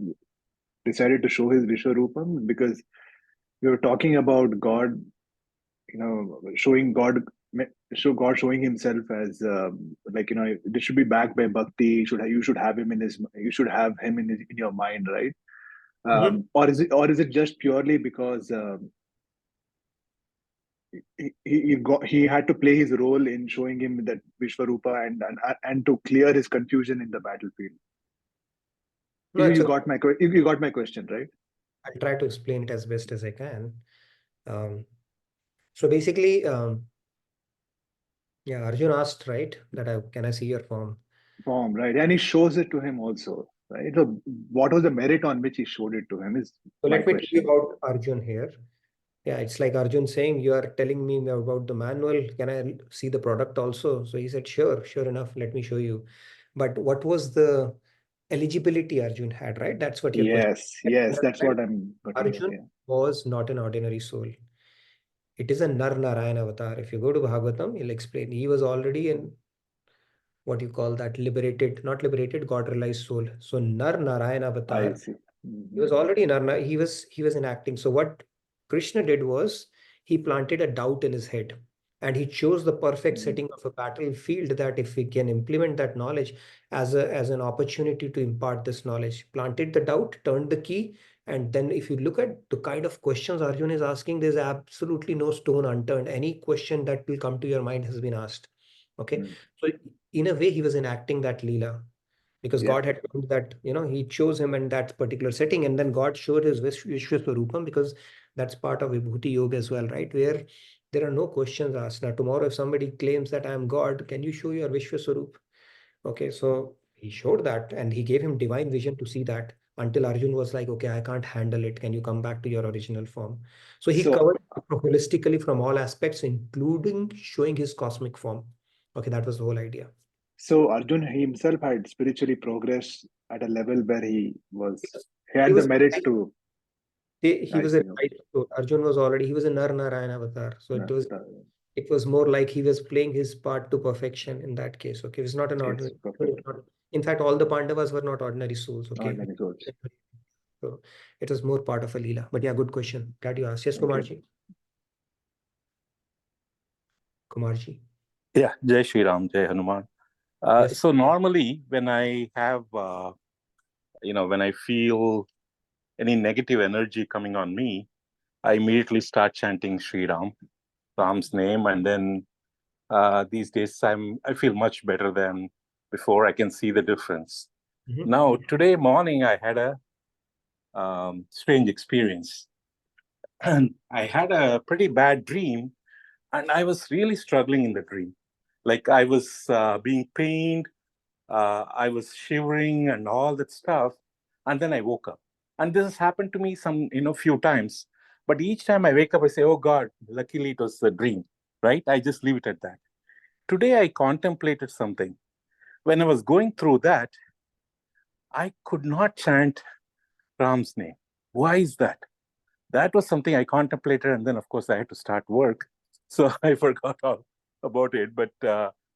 decided to show his Vishwarupam? Because we were talking about God, showing God, showing himself as this should be backed by bhakti. You should have him in your mind, right? Or is it just purely because he had to play his role in showing him that Vishwarupa and to clear his confusion in the battlefield? No, You got my question, right? I'll try to explain it as best as I can. So basically, yeah, Arjun asked, right, that can I see your form? Form, right? And he shows it to him also, right? So what was the merit on which he showed it to him is So my let me tell you question. about Arjun here. Yeah, it's like Arjun saying, you are telling me about the manual. Can I see the product also? So he said, sure enough, let me show you. but what was the eligibility Arjun had, right? That's what your question. Yes, that's what I'm looking at. Arjun Yeah. was not an ordinary soul. It is a Nar Narayan avatar. If you go to Bhagavatam, he'll explain. He was already in what you call that liberated, not liberated, God realized soul. So Nar Narayan I avatar. see. He was already Narna. He was enacting. So what Krishna did was he planted a doubt in his head, and he chose the perfect Mhm. setting of a battlefield that if we can implement that knowledge as an opportunity to impart this knowledge, planted the doubt, turned the key, and then if you look at the kind of questions Arjun is asking, there's absolutely no stone unturned. Any question that will come to your mind has been asked. Okay, Mm. so in a way he was enacting that Leela because Yeah. God had told that, he chose him in that particular setting, and then God showed his Vishwaswarupam, because that's part of Vibhuti Yoga as well, right? Where there are no questions asked. Now, tomorrow, if somebody claims that I am God, can you show your Vishwaswarup? Okay, so he showed that, and he gave him divine vision to see that until Arjun was like, okay, I can't handle it. Can you come back to your original form? So he So, covered holistically from all aspects, including showing his cosmic form. Okay, that was the whole idea. so Arjun himself had spiritually progressed at a level where he He had the was merit to. he I was a see. Okay. light soul. Arjun was already, he was a Nar Narayan avatar. So No, it was more like he was playing his part to perfection in that case. Okay, he was not an yes, ordinary. perfect. In fact, all the Pandavas were not ordinary souls. Okay, Ordinary souls. so it was more part of a Leela. But yeah, good question. Glad you asked. Yes, Thank you. Kumarji. Kumarji. Yeah, Jai Shri Ram, Jai Hanuman. Yes. So normally when I have, when I feel any negative energy coming on me, I immediately start chanting Shri Ram, Ram's name, and then these days I feel much better than before. I can see the difference. Mm-hmm. Now today morning I had a strange experience, and I had a pretty bad dream, and I was really struggling in the dream. Like I was being pained. I was shivering and all that stuff. And then I woke up. And this has happened to me few times. But each time I wake up, I say, oh God, luckily it was a dream, right? I just leave it at that. Today I contemplated something. When I was going through that, I could not chant Ram's name. Why is that? That was something I contemplated. And then, of course, I had to start work. So I forgot all about it. But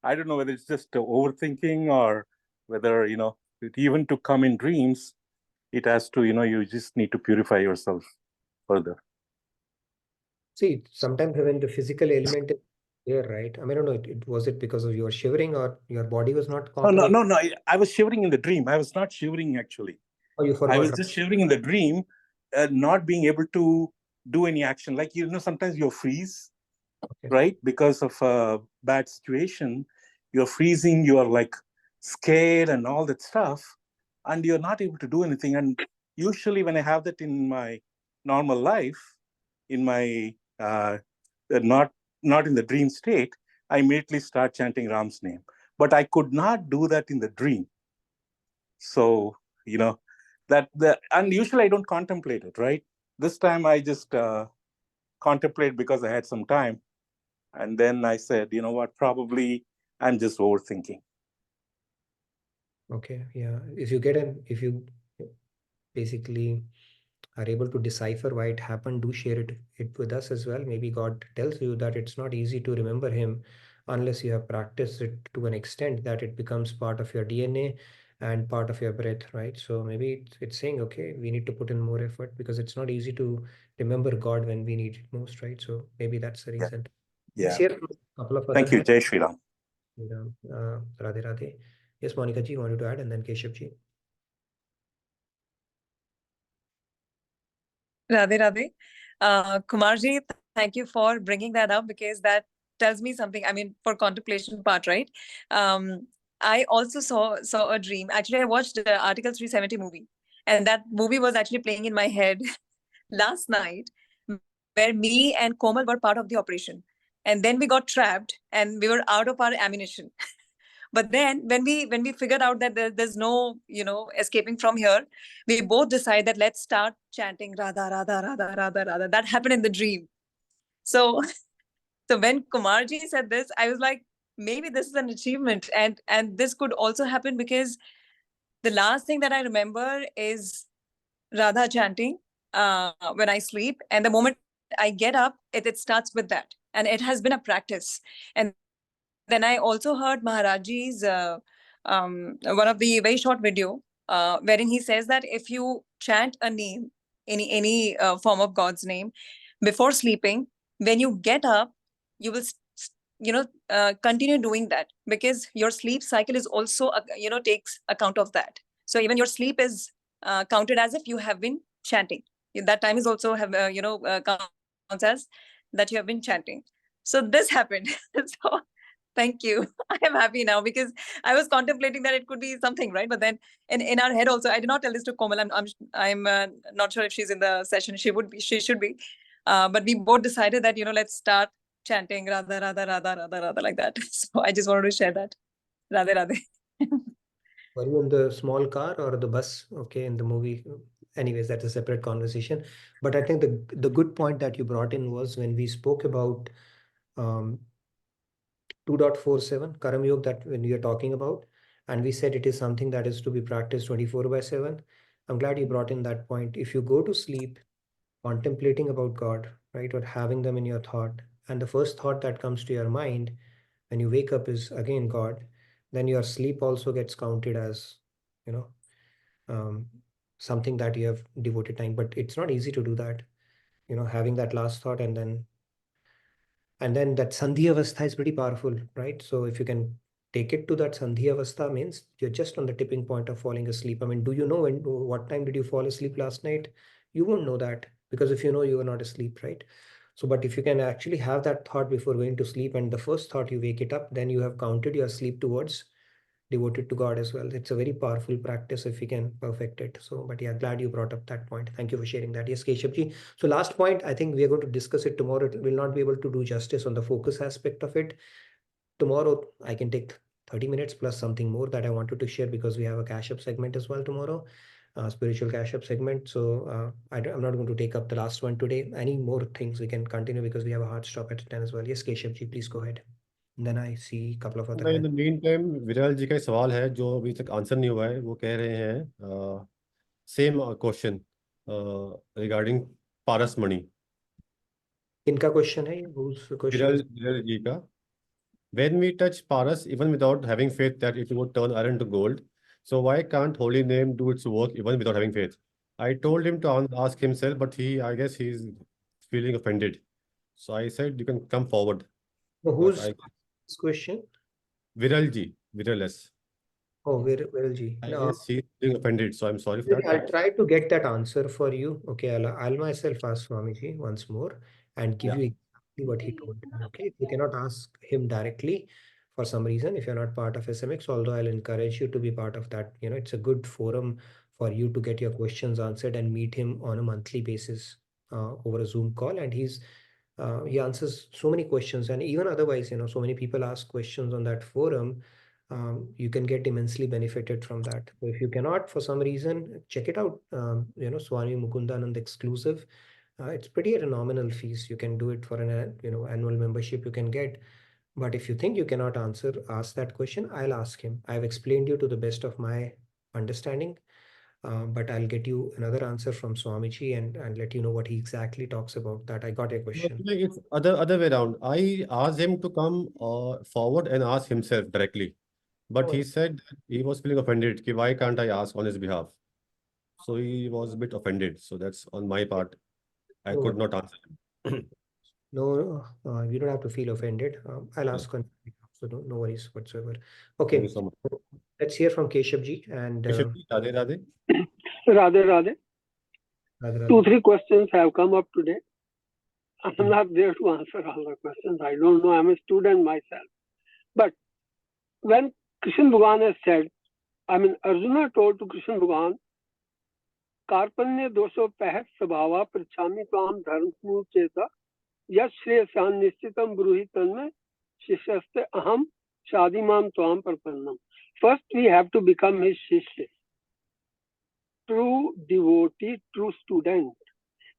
I don't know whether it's just overthinking or whether, even to come in dreams, it has to, you just need to purify yourself further. See, sometimes when the physical element is there, right? I mean, I don't know, was it because of your shivering or your body was not cooperating? No. I was shivering in the dream. I was not shivering, actually. Oh, you forgot. I was just shivering in the dream, not being able to do any action. Like, sometimes you freeze, Okay. right? Because of a bad situation, you're freezing, you're like scared and all that stuff, and you're not able to do anything. And usually when I have that in my normal life, in my not in the dream state, I immediately start chanting Ram's name. But I could not do that in the dream. So, and usually I don't contemplate it, right? This time I just contemplate because I had some time. And then I said, you know what, probably I'm just overthinking. Okay, yeah. If you basically are able to decipher why it happened, do share it with us as well. Maybe God tells you that it's not easy to remember him unless you have practiced it to an extent that it becomes part of your DNA and part of your breath, right? So maybe it's saying, okay, we need to put in more effort because it's not easy to remember God when we need it most, right? So maybe that's the reason. Let's hear from a couple of other Thank you, hands. Jai Shri Ram. Radhe Radhe. Yes, Monica ji, wanted to add, and then Keshav ji. Radhe Radhe. Kumarji, thank you for bringing that up because that tells me something. I mean, for contemplation part, right? I also saw a dream. Actually, I watched the Article 370 movie, and that movie was actually playing in my head last night, where me and Komal were part of the operation. And then we got trapped and we were out of our ammunition. But then when we figured out that there's no, escaping from here, we both decided that let's start chanting Radha, Radha, Radha, Radha, Radha. That happened in the dream. So when Kumarji said this, I was like, maybe this is an achievement, and this could also happen because the last thing that I remember is Radha chanting when I sleep, and the moment I get up, it starts with that, and it has been a practice. And then I also heard Maharajji's one of the very short video wherein he says that if you chant a name, any form of God's name, before sleeping, when you get up, you will continue doing that, because your sleep cycle is also takes account of that. So even your sleep is counted as if you have been chanting. That time is also have counts as that you have been chanting. So this happened. So thank you. I am happy now, because I was contemplating that it could be something, right? But then in our head also, I did not tell this to Komal. I'm not sure if she's in the session. She should be. But we both decided that let's start chanting Radha Radha Radha Radha Radha like that. So I just wanted to share that. Radhe Radhe. Were you in the small car or the bus? Okay, in the movie. Anyways, that's a separate conversation. But I think the good point that you brought in was when we spoke about 2.47 Karam Yoga, that when we are talking about, and we said it is something that is to be practiced 24/7. I'm glad you brought in that point. If you go to sleep contemplating about God, right, or having them in your thought, and the first thought that comes to your mind when you wake up is again God, then your sleep also gets counted as, something that you have devoted time. But it's not easy to do that, having that last thought, and then that sandhi avastha is pretty powerful, right? So if you can take it to that sandhi avastha, means you're just on the tipping point of falling asleep. I mean, do you know what time did you fall asleep last night? You won't know that, because if you know, you were not asleep, right? So, but if you can actually have that thought before going to sleep, and the first thought you wake it up, then you have counted your sleep towards devoted to God as well. It's a very powerful practice if we can perfect it. So, but yeah, glad you brought up that point. Thank you for sharing that. Yes, Keshavji. So last point, I think we are going to discuss it tomorrow. It will not be able to do justice on the focus aspect of it. Tomorrow, I can take 30 minutes plus something more that I wanted to share, because we have a cash up segment as well tomorrow, spiritual cash up segment. So I'm not going to take up the last one today. Any more things we can continue, because we have a hard stop at 10 as well. Yes, Keshavji, please go ahead. And then I see a couple of other in hands. The mean time विरल जी का एक सवाल है जो अभी तक answer नहीं हुआ है। वो कह रहे हैं सेम क्वेश्चन रिगार्डिंग पारस मणि। इनका क्वेश्चन है, whose question is? विरल जी का, when we touch paras even without having faith that it would turn iron to gold, so why can't holy name do its work even without having faith? I told him to ask himself, but I guess he's feeling offended. So I said you can come forward. So But whose I this question? Viral ji, Viral S. Oh, Viral ji. I No, guess he's feeling offended, so I'm sorry for that. I'll try to get that answer for you. Okay, I'll myself ask Swamiji once more and give Yeah. you exactly what he told me. Okay, if you cannot ask him directly for some reason, if you're not part of SMX, although I'll encourage you to be part of that. It's a good forum for you to get your questions answered and meet him on a monthly basis over a Zoom call. And he answers so many questions, and even otherwise, so many people ask questions on that forum. You can get immensely benefited from that. So if you cannot, for some reason, check it out. Swami Mukundanand exclusive. It's pretty at a nominal fees. You can do it for an annual membership you can get. But if you think you cannot ask that question, I'll ask him. I've explained you to the best of my understanding. But I'll get you another answer from Swamiji and let you know what he exactly talks about. That I got your question. It's other way around. I asked him to come forward and ask himself directly, but he said that he was feeling offended. Ki, why can't I ask on his behalf? So he was a bit offended. So that's on my part. I could not answer him. No, you don't have to feel offended. I'll Yeah. ask on, so no worries whatsoever. Thank Okay, you so much. let's hear from Keshavji and Keshav ji, Radhe Radhe. Radhe Radhe. Radhe Radhe. 2-3 questions have come up today. I'm not there to answer all the questions. I don't know. I'm a student myself. But when Krishna Bhagavan has said, Arjuna told to Krishna Bhagavan, Karpanya dosho pahat sabhava prichami tvam dharma cheta yas shreyasan nishchitam bruhi tanme shishyaste aham shadimam tvam parpannam. First, we have to become his shishya. True devotee, true student.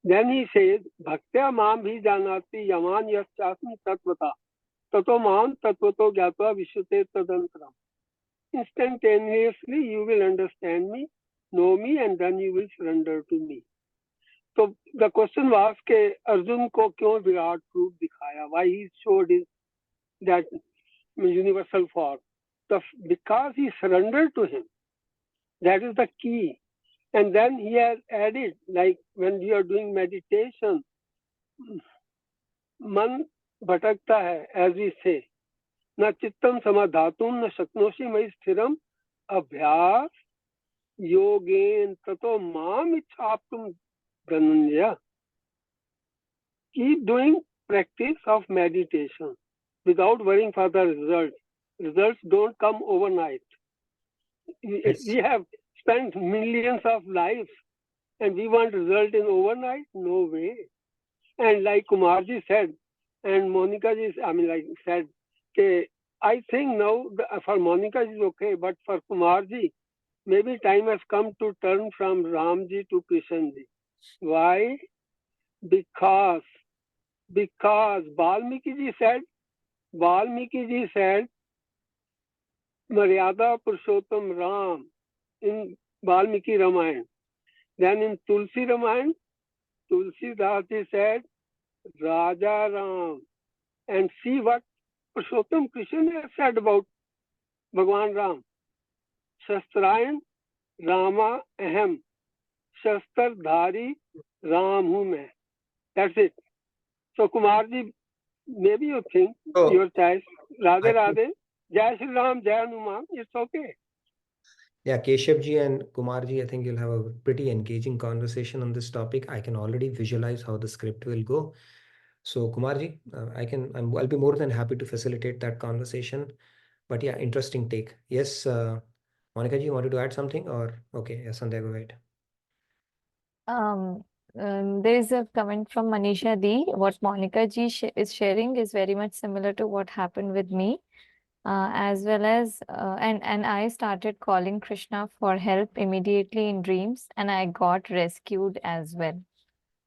Then he says, Bhaktya mam bhi janati yaman yaschasmi tatvata tato mam tatvato gyatva vishyate tadantram. Instantaneously you will understand me, know me, and then you will surrender to me. So the question was कि अर्जुन को क्यों विराट रूप दिखाया? Why he showed his that universal form? Because he surrendered to him. That is the key. And then he has added, like when you are doing meditation, मन भटकता है, as we say, न चित्तम समाधातुम न शक्नोषि मयि स्थिरम अभ्यास योगेन ततो माम इच्छाप्तुम Dhananjay. Keep doing practice of meditation without worrying for the results. Results don't come overnight. We have spent millions of lives and we want result in overnight? No way. And like Kumarji said, and Monica ji, said, okay, I think now for Monica is okay, but for Kumarji, maybe time has come to turn from Ramji to Krishnji. Why? Because Valmiki ji said, Maryada Purushottam Ram in Valmiki Ramayana. Then in Tulsi Ramayana, Tulsi Das ji said, Raja Ram. And see what Purushottam Krishna has said about Bhagwan Ram. Shastrayan Rama Aham. Shastar Dhari Ram hu main. That's it. So Kumarji, maybe you think your choice. Radhe Radhe. Jai Shri Ram, Jai Hanuman. It's okay. Yeah, Keshavji and Kumarji, I think you'll have a pretty engaging conversation on this topic. I can already visualize how the script will go. So Kumarji, I'll be more than happy to facilitate that conversation. But yeah, interesting take. Yes, Monica ji, you wanted to add something or okay? Yes, Sandhya, go ahead. There is a comment from Manisha D. What Monica ji is sharing is very much similar to what happened with me. As well as and I started calling Krishna for help immediately in dreams, and I got rescued as well.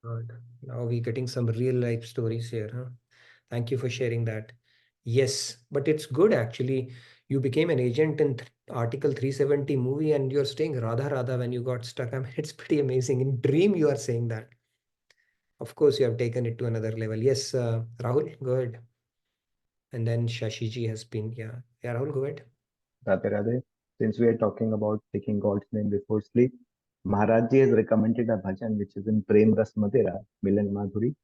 Good. Now we're getting some real life stories here, huh? Thank you for sharing that. Yes, but it's good actually. You became an agent in Article 370 movie and you're staying Radha Radha when you got stuck. I mean, it's pretty amazing. In dream, you are saying that. Of course, you have taken it to another level. Yes, Rahul, go ahead. And then Shashiji has been, yeah, Rahul, go ahead. Radhe Radhe. Since we are talking about taking God's name before sleep, Maharaj Ji has recommended a bhajan which is in Prem Ras Madhura, Milan Madhuri.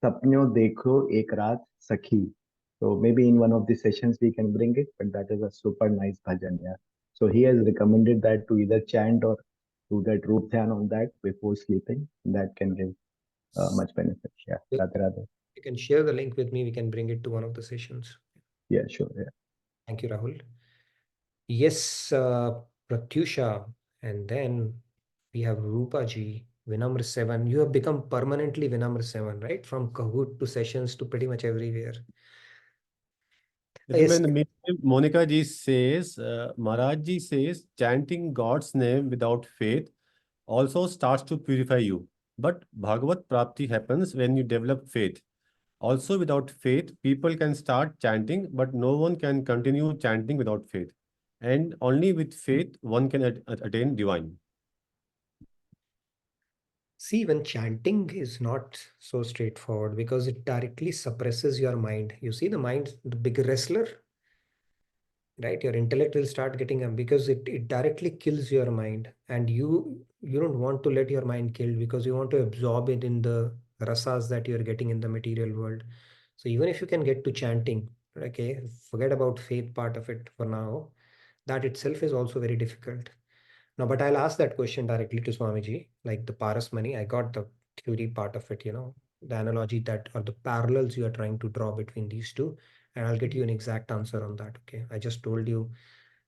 Sapnyo Dekho Ek Raat Sakhi. So maybe in one of the sessions we can bring it, but that is a super nice bhajan, yeah. So he has recommended that to either chant or do that roop dhyan on that before sleeping. That can give much benefit. Yeah, Radhe Radhe. You can share the link with me. We can bring it to one of the sessions. Yeah, sure. Yeah. Thank you, Rahul. Yes, Pratyusha, and then we have Rupa ji, Vinamra 7. You have become permanently Vinamra 7, right? From Kahoot to sessions to pretty much everywhere. Yes. Monica ji says, Maharaj ji says, chanting God's name without faith also starts to purify you. But Bhagavad Prapti happens when you develop faith. Also, without faith, people can start chanting, but no one can continue chanting without faith. And only with faith, one can attain divine. See, when chanting is not so straightforward because it directly suppresses your mind. You see the mind, the big wrestler, right? Your intellect will start getting because it directly kills your mind, and you don't want to let your mind kill because you want to absorb it in the rasas that you're getting in the material world. So even if you can get to chanting, okay, forget about faith part of it for now. That itself is also very difficult. No, but I'll ask that question directly to Swamiji, like the Paras money. I got the theory part of it, the analogy that or the parallels you are trying to draw between these two, and I'll get you an exact answer on that. Okay, I just told you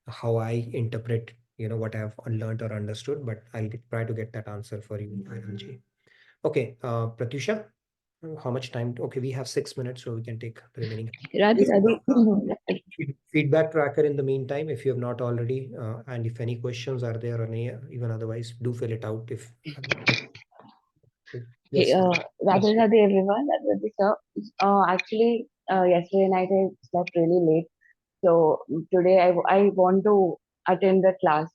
how I interpret, what I have learned or understood, but I'll try to get that answer for you, Anandji. Okay, Pratyusha, how much time? Okay, we have 6 minutes, so we can take the remaining. Feedback tracker in the meantime, if you have not already, and if any questions are there or any, even otherwise, do fill it out. If yes, Radhe Radhe everyone, Radhe Radhe sir. Actually, yesterday night I slept really late. So today I want to attend the class.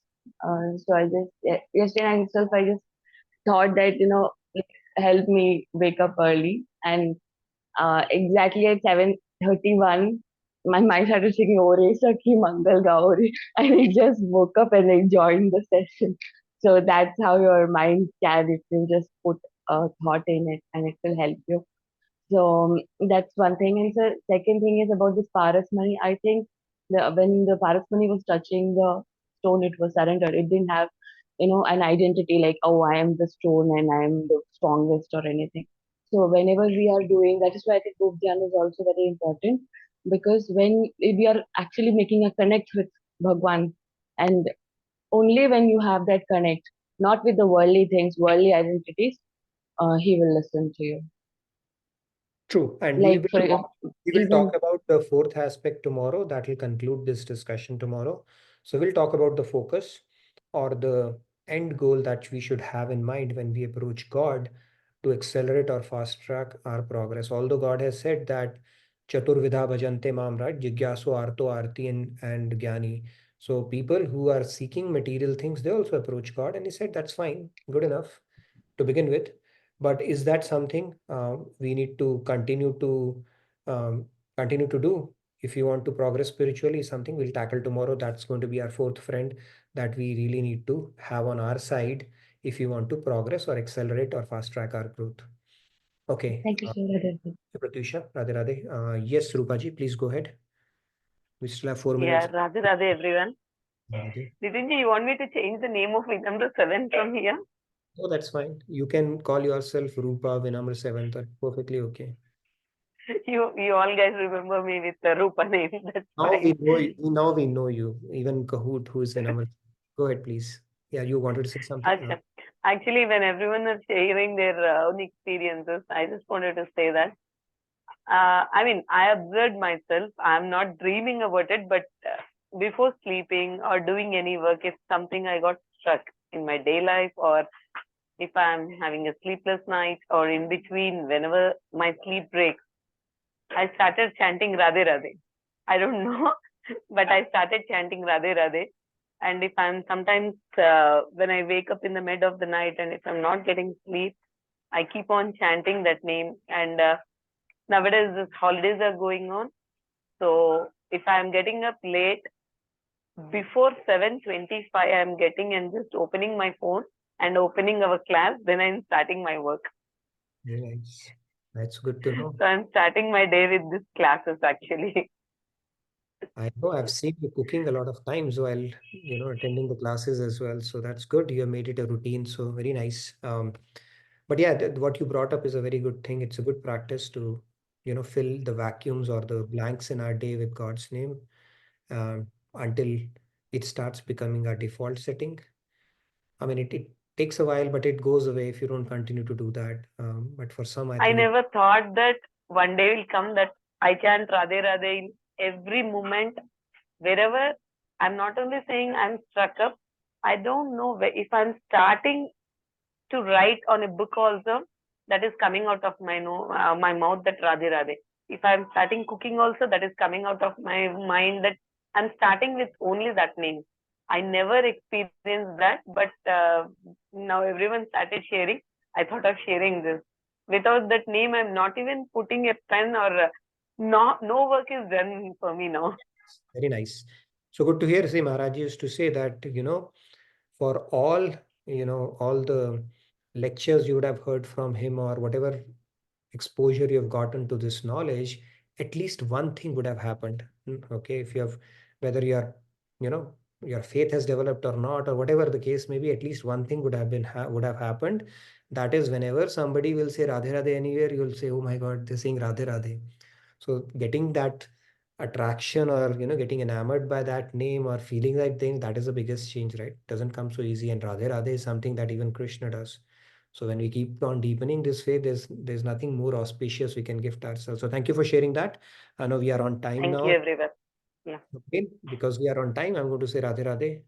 So I just yesterday night itself I just thought that it help me wake up early, and exactly at 7:31 my mind started thinking Ore Sakhi Mangal Gauri, and I just woke up and I joined the session. So that's how your mind can, if you just put a thought in it, and it will help you. So that's one thing. And so second thing is about this Paras money. I think when the Paras money was touching the stone, it was surrendered. It didn't have, an identity like, oh, I am the stone and I am the strongest or anything. So whenever we are doing, that is why I think group dhyan is also very important, because when we are actually making a connect with Bhagwan, and only when you have that connect, not with the worldly things, worldly identities, he will listen to you. True. And Like we will talk about the fourth aspect tomorrow. That will conclude this discussion tomorrow. So we'll talk about the focus, or the end goal that we should have in mind when we approach God to accelerate or fast track our progress. Although God has said that Chaturvidha bhajante mam, right? Jigyasu, Arto, Arti, and Jnani. So people who are seeking material things, they also approach God. And he said, that's fine, good enough to begin with. But is that something we need to continue to do if you want to progress spiritually? Something we'll tackle tomorrow. That's going to be our fourth friend that we really need to have on our side if you want to progress or accelerate or fast track our growth. Okay. Thank you, sir. Pratyusha, Radhe Radhe. Yes, Rupaji, please go ahead. We still have 4 Yeah, minutes. Radhe Radhe everyone. Radhe. Nitinji, you want me to change the name of Vinamra 7 from here? Oh, that's fine. You can call yourself Rupa Vinamra 7th. Perfectly okay. You all guys remember me with the Rupa name. That's Now fine. we know you. Now we know you. Even Kahoot, who is the number. Go ahead, please. Yeah, you wanted to say something? Acha. Actually, when everyone is sharing their own experiences, I just wanted to say that. I mean, I observed myself. I'm not dreaming about it, but before sleeping or doing any work, if something I got stuck in my day life, or if I'm having a sleepless night, or in between, whenever my sleep breaks, I started chanting Radhe Radhe. I don't know, but I started chanting Radhe Radhe. And if I'm sometimes, when I wake up in the mid of the night and if I'm not getting sleep, I keep on chanting that name. And nowadays, the holidays are going on. So if I'm getting up late, before 7:25, I'm getting and just opening my phone and opening our class, then I'm starting my work. Very nice. That's good to know. So I'm starting my day with these classes actually. I know I've seen you cooking a lot of times while, attending the classes as well. So that's good. You have made it a routine. So very nice. But yeah, what you brought up is a very good thing. It's a good practice to, fill the vacuums or the blanks in our day with God's name, until it starts becoming our default setting. I mean, it takes a while, but it goes away if you don't continue to do that. But for some, I I think never thought that one day will come that I chant Radhe Radhe in every moment, wherever. I'm not only saying I'm struck up, I don't know if I'm starting to write on a book also, that is coming out of my my mouth, that Radhe Radhe. If I'm starting cooking also, that is coming out of my mind, that I'm starting with only that name. I never experienced that, but now everyone started sharing. I thought of sharing this. Without that name, I'm not even putting a pen, or no work is done for me now. very nice. So good to hear. Say, Maharaj used to say that, for all, all the lectures you would have heard from him, or whatever exposure you have gotten to this knowledge, at least one thing would have happened. Okay, if you have, whether your faith has developed or not, or whatever the case may be, at least one thing would have happened. That is, whenever somebody will say Radhe Radhe anywhere, you'll say, oh my God, they're saying Radhe Radhe. So getting that attraction, or getting enamored by that name or feeling that thing, that is the biggest change, right? Doesn't come so easy. And Radhe Radhe is something that even Krishna does. So when we keep on deepening this faith, there's nothing more auspicious we can gift ourselves. So thank you for sharing that. I know we are on time Thank now. you, everyone. Yeah. Okay, because we are on time, I'm going to say Radhe Radhe.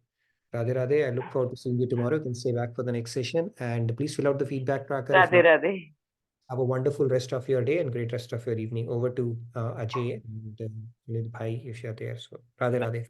Radhe Radhe. I look forward to seeing you tomorrow. You can stay back for the next session, and please fill out the feedback tracker. If Radhe not, Radhe. Have a wonderful rest of your day and great rest of your evening. Over to Ajay and Lil Bhai if you're there. So, Radhe Radhe.